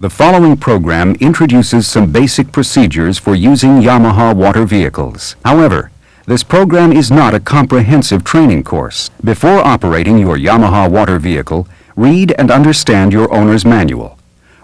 The following program introduces some basic procedures for using Yamaha water vehicles. However, this program is not a comprehensive training course. Before operating your Yamaha water vehicle, read and understand your owner's manual.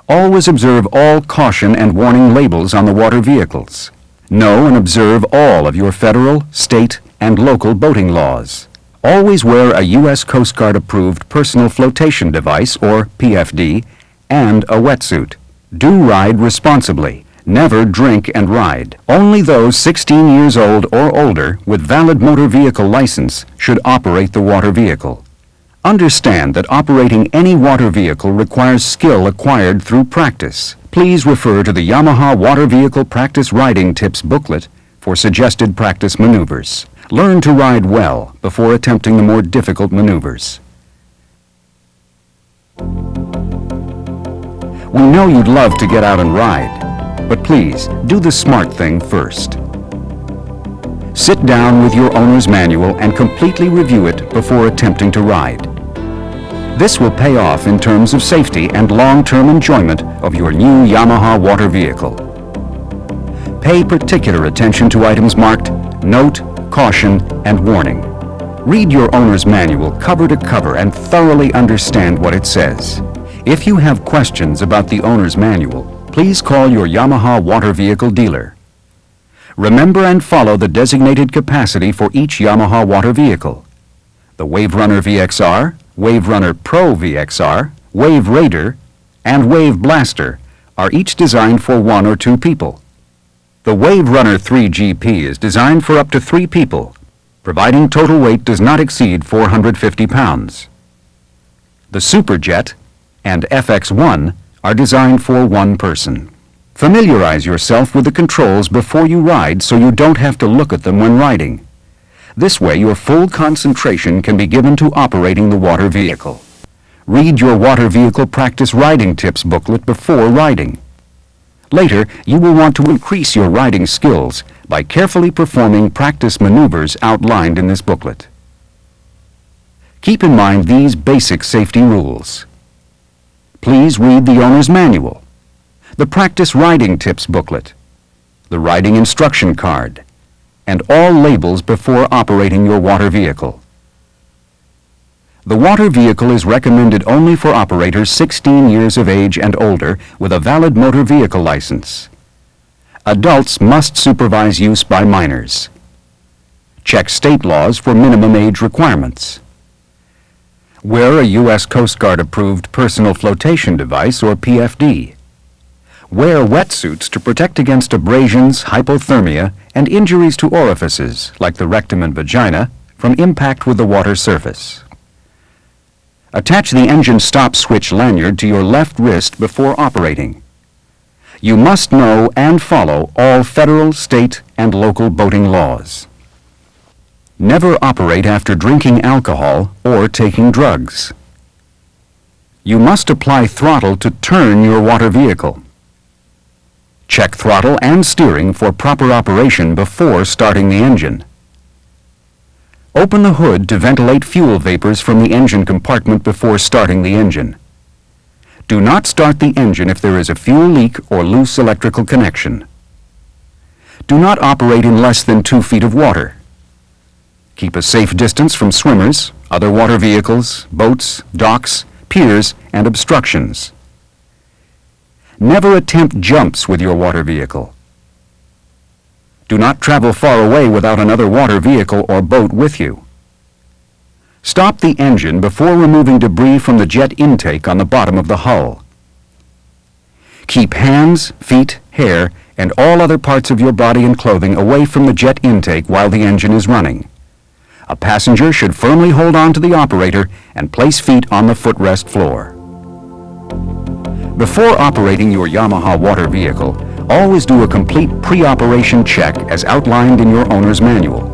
Always observe all caution and warning labels on the water vehicles. Know and observe all of your federal, state, and local boating laws. Always wear a U.S. Coast Guard approved personal flotation device, or PFD, and a wetsuit. Do ride responsibly. Never drink and ride. Only those 16 years old or older with valid motor vehicle license should operate the water vehicle. Understand that operating any water vehicle requires skill acquired through practice. Please refer to the Yamaha Water Vehicle Practice Riding Tips booklet for suggested practice maneuvers. Learn to ride well before attempting the more difficult maneuvers. We know you'd love to get out and ride, but please do the smart thing first. Sit down with your owner's manual and completely review it before attempting to ride. This will pay off in terms of safety and long-term enjoyment of your new Yamaha water vehicle. Pay particular attention to items marked Note, Caution, and Warning. Read your owner's manual cover to cover and thoroughly understand what it says. If you have questions about the owner's manual, please call your Yamaha water vehicle dealer. Remember and follow the designated capacity for each Yamaha water vehicle. The WaveRunner VXR, WaveRunner Pro VXR, Wave Raider, and Wave Blaster are each designed for 1 or 2 people. The WaveRunner 3GP is designed for up to 3 people, providing total weight does not exceed 450 pounds. The Superjet and FX1 are designed for 1 person. Familiarize yourself with the controls before you ride so you don't have to look at them when riding. This way your full concentration can be given to operating the water vehicle. Read your water vehicle practice riding tips booklet before riding. Later, you will want to increase your riding skills by carefully performing practice maneuvers outlined in this booklet. Keep in mind these basic safety rules. Please read the owner's manual, the practice riding tips booklet, the riding instruction card, and all labels before operating your water vehicle. The water vehicle is recommended only for operators 16 years of age and older with a valid motor vehicle license. Adults must supervise use by minors. Check state laws for minimum age requirements. Wear a U.S. Coast Guard approved personal flotation device, or PFD. Wear wetsuits to protect against abrasions, hypothermia, and injuries to orifices, like the rectum and vagina, from impact with the water surface. Attach the engine stop switch lanyard to your left wrist before operating. You must know and follow all federal, state, and local boating laws. Never operate after drinking alcohol or taking drugs. You must apply throttle to turn your water vehicle. Check throttle and steering for proper operation before starting the engine. Open the hood to ventilate fuel vapors from the engine compartment before starting the engine. Do not start the engine if there is a fuel leak or loose electrical connection. Do not operate in less than 2 feet of water. Keep a safe distance from swimmers, other water vehicles, boats, docks, piers, and obstructions. Never attempt jumps with your water vehicle. Do not travel far away without another water vehicle or boat with you. Stop the engine before removing debris from the jet intake on the bottom of the hull. Keep hands, feet, hair, and all other parts of your body and clothing away from the jet intake while the engine is running. A passenger should firmly hold on to the operator and place feet on the footrest floor. Before operating your Yamaha water vehicle, always do a complete pre-operation check as outlined in your owner's manual.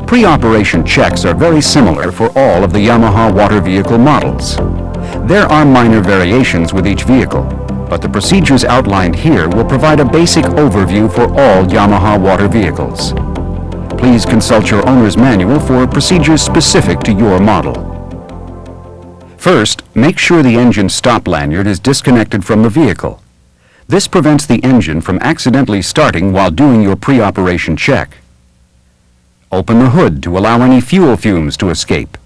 Pre-operation checks are very similar for all of the Yamaha water vehicle models. There are minor variations with each vehicle, but the procedures outlined here will provide a basic overview for all Yamaha water vehicles. Please consult your owner's manual for procedures specific to your model. First, make sure the engine stop lanyard is disconnected from the vehicle. This prevents the engine from accidentally starting while doing your pre-operation check. Open the hood to allow any fuel fumes to escape.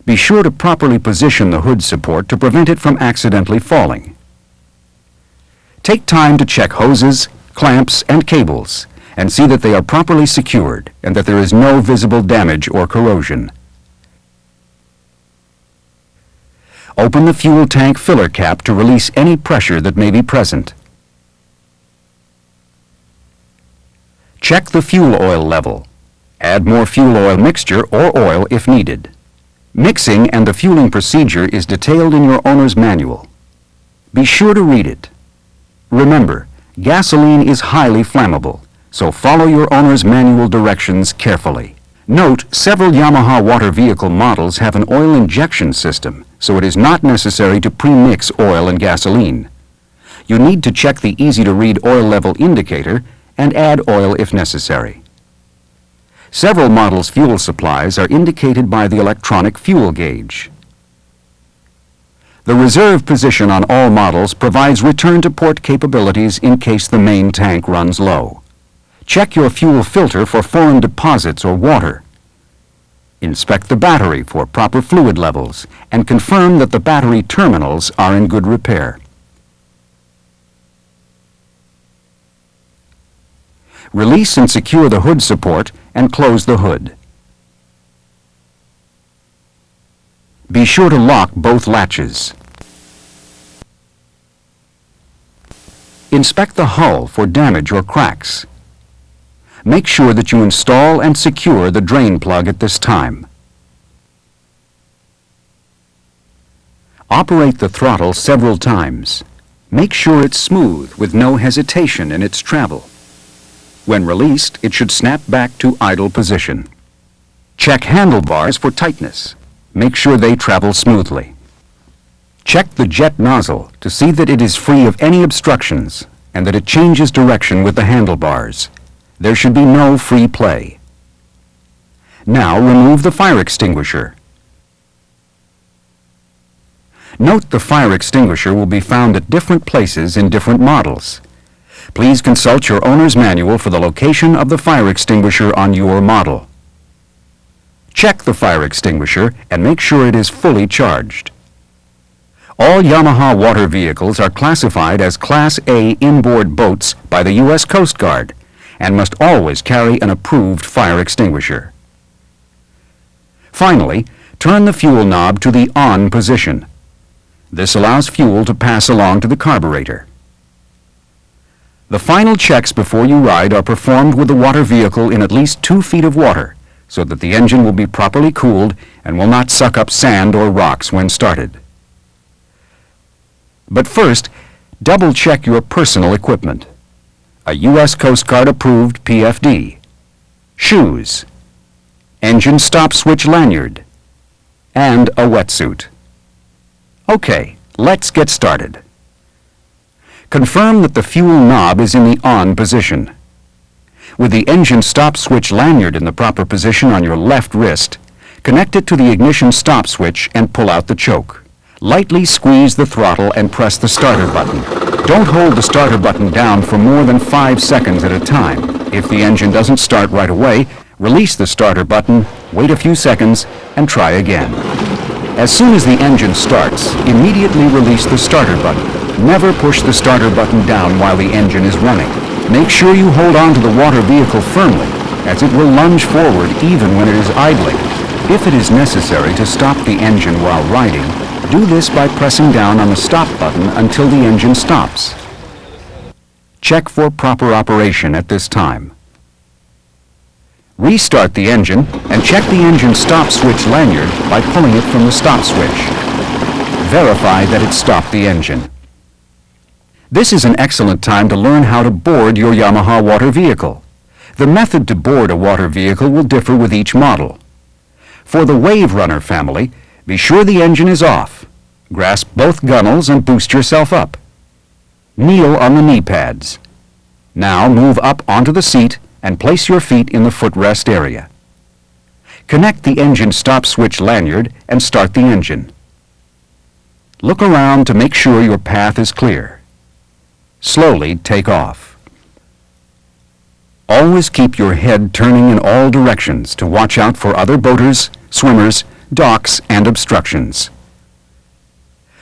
Be sure to properly position the hood support to prevent it from accidentally falling. Take time to check hoses, clamps, and cables, and see that they are properly secured and that there is no visible damage or corrosion. Open the fuel tank filler cap to release any pressure that may be present. Check the fuel oil level. Add more fuel oil mixture or oil if needed. Mixing and the fueling procedure is detailed in your owner's manual. Be sure to read it. Remember, gasoline is highly flammable, so follow your owner's manual directions carefully. Note, several Yamaha water vehicle models have an oil injection system, so it is not necessary to pre-mix oil and gasoline. You need to check the easy-to-read oil level indicator and add oil if necessary. Several models' fuel supplies are indicated by the electronic fuel gauge. The reserve position on all models provides return-to-port capabilities in case the main tank runs low. Check your fuel filter for foreign deposits or water. Inspect the battery for proper fluid levels and confirm that the battery terminals are in good repair. Release and secure the hood support and close the hood. Be sure to lock both latches. Inspect the hull for damage or cracks. Make sure that you install and secure the drain plug at this time. Operate the throttle several times. Make sure it's smooth with no hesitation in its travel. When released, it should snap back to idle position. Check handlebars for tightness. Make sure they travel smoothly. Check the jet nozzle to see that it is free of any obstructions and that it changes direction with the handlebars. There should be no free play. Now remove the fire extinguisher. Note the fire extinguisher will be found at different places in different models. Please consult your owner's manual for the location of the fire extinguisher on your model. Check the fire extinguisher and make sure it is fully charged. All Yamaha water vehicles are classified as Class A inboard boats by the U.S. Coast Guard and must always carry an approved fire extinguisher. Finally, turn the fuel knob to the on position. This allows fuel to pass along to the carburetor. The final checks before you ride are performed with the water vehicle in at least 2 feet of water, so that the engine will be properly cooled and will not suck up sand or rocks when started. But first, double-check your personal equipment. A U.S. Coast Guard approved PFD, shoes, engine stop switch lanyard, and a wetsuit. Okay, let's get started. Confirm that the fuel knob is in the on position. With the engine stop switch lanyard in the proper position on your left wrist, connect it to the ignition stop switch and pull out the choke. Lightly squeeze the throttle and press the starter button. Don't hold the starter button down for more than 5 seconds at a time. If the engine doesn't start right away, release the starter button, wait a few seconds, and try again. As soon as the engine starts, immediately release the starter button. Never push the starter button down while the engine is running. Make sure you hold on to the water vehicle firmly, as it will lunge forward even when it is idling. If it is necessary to stop the engine while riding, do this by pressing down on the stop button until the engine stops. Check for proper operation at this time. Restart the engine and check the engine stop switch lanyard by pulling it from the stop switch. Verify that it stopped the engine. This is an excellent time to learn how to board your Yamaha water vehicle. The method to board a water vehicle will differ with each model. For the WaveRunner family, be sure the engine is off. Grasp both gunnels and boost yourself up. Kneel on the knee pads. Now move up onto the seat and place your feet in the footrest area. Connect the engine stop switch lanyard and start the engine. Look around to make sure your path is clear. Slowly take off. Always keep your head turning in all directions to watch out for other boaters, swimmers, docks, and obstructions.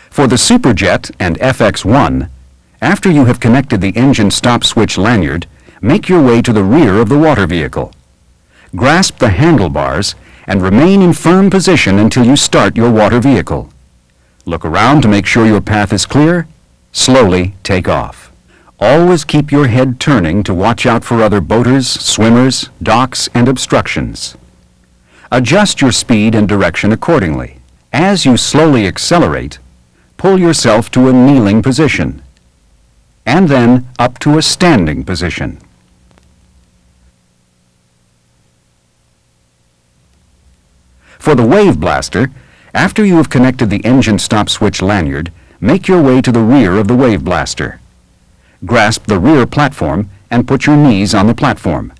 For the Superjet and FX1, after you have connected the engine stop switch lanyard, make your way to the rear of the water vehicle. Grasp the handlebars and remain in firm position until you start your water vehicle. Look around to make sure your path is clear. Slowly take off. Always keep your head turning to watch out for other boaters, swimmers, docks, and obstructions. Adjust your speed and direction accordingly. As you slowly accelerate, pull yourself to a kneeling position, and then up to a standing position. For the Wave Blaster, after you have connected the engine stop switch lanyard, make your way to the rear of the Wave Blaster. Grasp the rear platform and put your knees on the platform.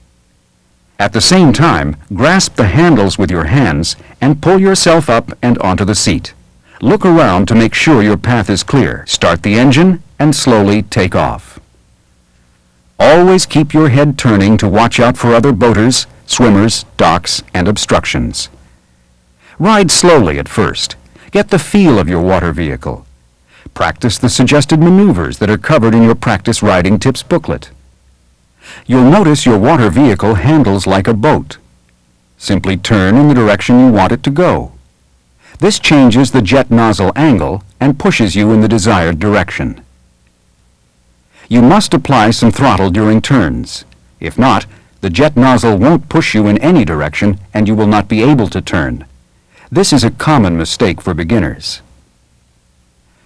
At the same time, grasp the handles with your hands and pull yourself up and onto the seat. Look around to make sure your path is clear. Start the engine and slowly take off. Always keep your head turning to watch out for other boaters, swimmers, docks, and obstructions. Ride slowly at first. Get the feel of your water vehicle. Practice the suggested maneuvers that are covered in your Practice Riding Tips booklet. You'll notice your water vehicle handles like a boat. Simply turn in the direction you want it to go. This changes the jet nozzle angle and pushes you in the desired direction. You must apply some throttle during turns. If not, the jet nozzle won't push you in any direction and you will not be able to turn. This is a common mistake for beginners.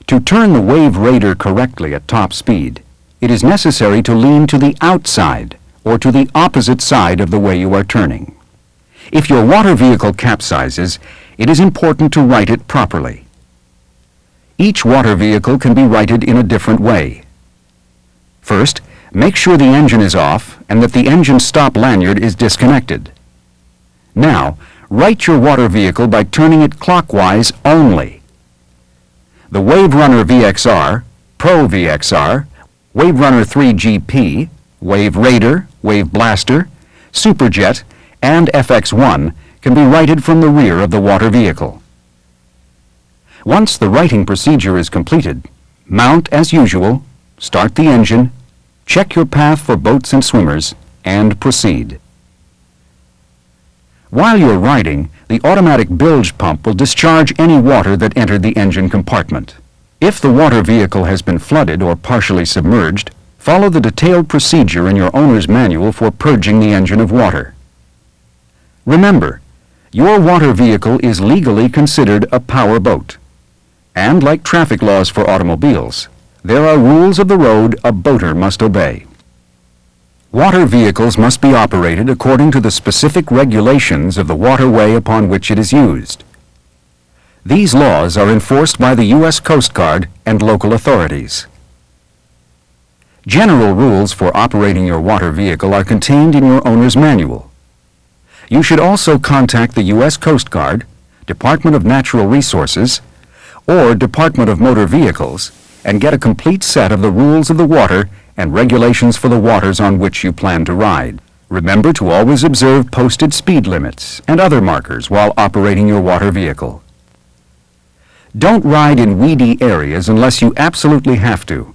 To turn the Wave Raider correctly at top speed, it is necessary to lean to the outside or to the opposite side of the way you are turning. If your water vehicle capsizes, it is important to right it properly. Each water vehicle can be righted in a different way. First, make sure the engine is off and that the engine stop lanyard is disconnected. Now, right your water vehicle by turning it clockwise only. The WaveRunner VXR, Pro VXR, WaveRunner 3GP, Wave Raider, Wave Blaster, Superjet, and FX1 can be righted from the rear of the water vehicle. Once the righting procedure is completed, mount as usual, start the engine, check your path for boats and swimmers, and proceed. While you're riding, the automatic bilge pump will discharge any water that entered the engine compartment. If the water vehicle has been flooded or partially submerged, follow the detailed procedure in your owner's manual for purging the engine of water. Remember, your water vehicle is legally considered a power boat. And like traffic laws for automobiles, there are rules of the road a boater must obey. Water vehicles must be operated according to the specific regulations of the waterway upon which it is used. These laws are enforced by the U.S. Coast Guard and local authorities. General rules for operating your water vehicle are contained in your owner's manual. You should also contact the U.S. Coast Guard, Department of Natural Resources, or Department of Motor Vehicles and get a complete set of the rules of the water and regulations for the waters on which you plan to ride. Remember to always observe posted speed limits and other markers while operating your water vehicle. Don't ride in weedy areas unless you absolutely have to.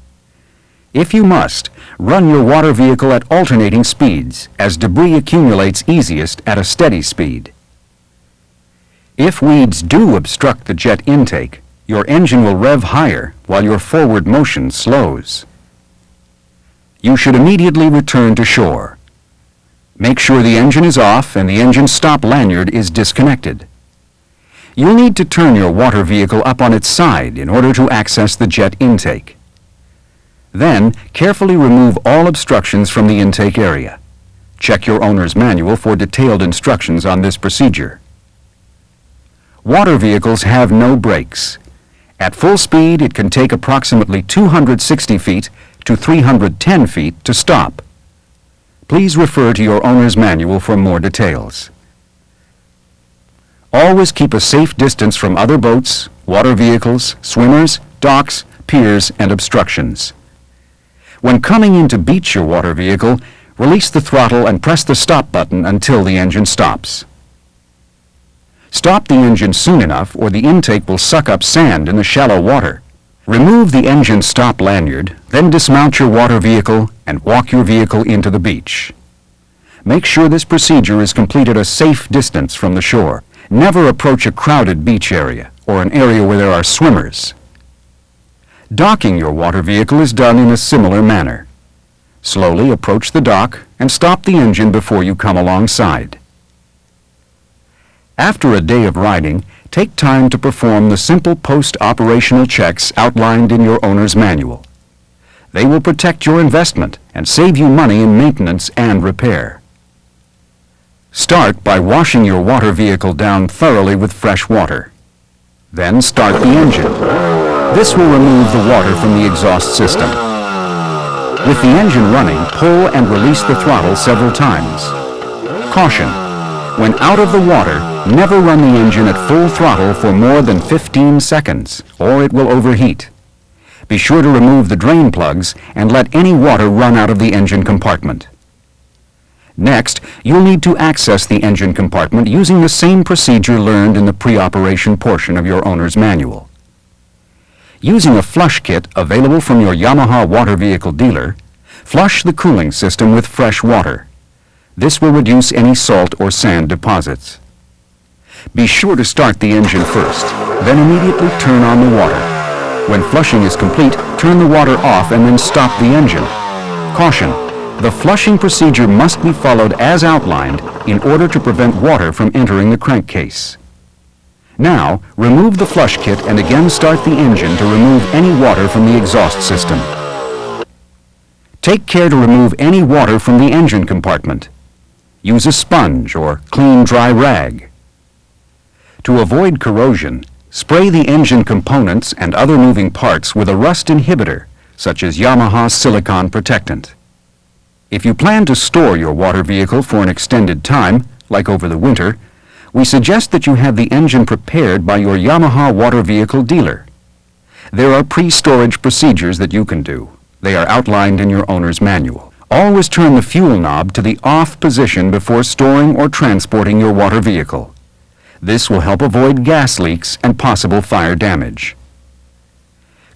If you must, run your water vehicle at alternating speeds, as debris accumulates easiest at a steady speed. If weeds do obstruct the jet intake, your engine will rev higher while your forward motion slows. You should immediately return to shore. Make sure the engine is off and the engine stop lanyard is disconnected. You'll need to turn your water vehicle up on its side in order to access the jet intake. Then, carefully remove all obstructions from the intake area. Check your owner's manual for detailed instructions on this procedure. Water vehicles have no brakes. At full speed, it can take approximately 260 feet to 310 feet to stop. Please refer to your owner's manual for more details. Always keep a safe distance from other boats, water vehicles, swimmers, docks, piers, and obstructions. When coming in to beach your water vehicle, release the throttle and press the stop button until the engine stops. Stop the engine soon enough or the intake will suck up sand in the shallow water. Remove the engine stop lanyard, then dismount your water vehicle and walk your vehicle into the beach. Make sure this procedure is completed a safe distance from the shore. Never approach a crowded beach area or an area where there are swimmers. Docking your water vehicle is done in a similar manner. Slowly approach the dock and stop the engine before you come alongside. After a day of riding, take time to perform the simple post-operational checks outlined in your owner's manual. They will protect your investment and save you money in maintenance and repair. Start by washing your water vehicle down thoroughly with fresh water. Then start the engine. This will remove the water from the exhaust system. With the engine running, pull and release the throttle several times. Caution: when out of the water, never run the engine at full throttle for more than 15 seconds, or it will overheat. Be sure to remove the drain plugs and let any water run out of the engine compartment. Next, you'll need to access the engine compartment using the same procedure learned in the pre-operation portion of your owner's manual. Using a flush kit available from your Yamaha water vehicle dealer, flush the cooling system with fresh water. This will reduce any salt or sand deposits. Be sure to start the engine first, then immediately turn on the water. When flushing is complete, turn the water off and then stop the engine. Caution: the flushing procedure must be followed as outlined in order to prevent water from entering the crankcase. Now, remove the flush kit and again start the engine to remove any water from the exhaust system. Take care to remove any water from the engine compartment. Use a sponge or clean, dry rag. To avoid corrosion, spray the engine components and other moving parts with a rust inhibitor, such as Yamaha silicone protectant. If you plan to store your water vehicle for an extended time, like over the winter, we suggest that you have the engine prepared by your Yamaha water vehicle dealer. There are pre-storage procedures that you can do. They are outlined in your owner's manual. Always turn the fuel knob to the off position before storing or transporting your water vehicle. This will help avoid gas leaks and possible fire damage.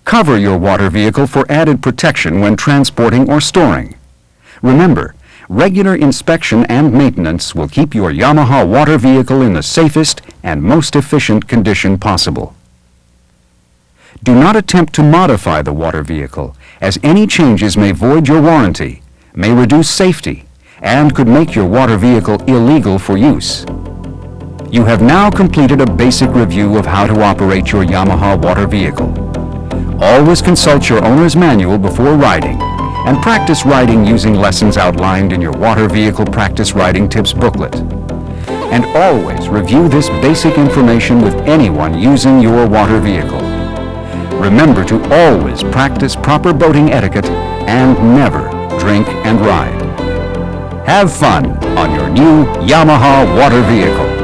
Cover your water vehicle for added protection when transporting or storing. Remember, regular inspection and maintenance will keep your Yamaha water vehicle in the safest and most efficient condition possible. Do not attempt to modify the water vehicle, as any changes may void your warranty, may reduce safety, and could make your water vehicle illegal for use. You have now completed a basic review of how to operate your Yamaha water vehicle. Always consult your owner's manual before riding, and practice riding using lessons outlined in your Water Vehicle Practice Riding Tips booklet. And always review this basic information with anyone using your water vehicle. Remember to always practice proper boating etiquette and never drink and ride. Have fun on your new Yamaha water vehicle.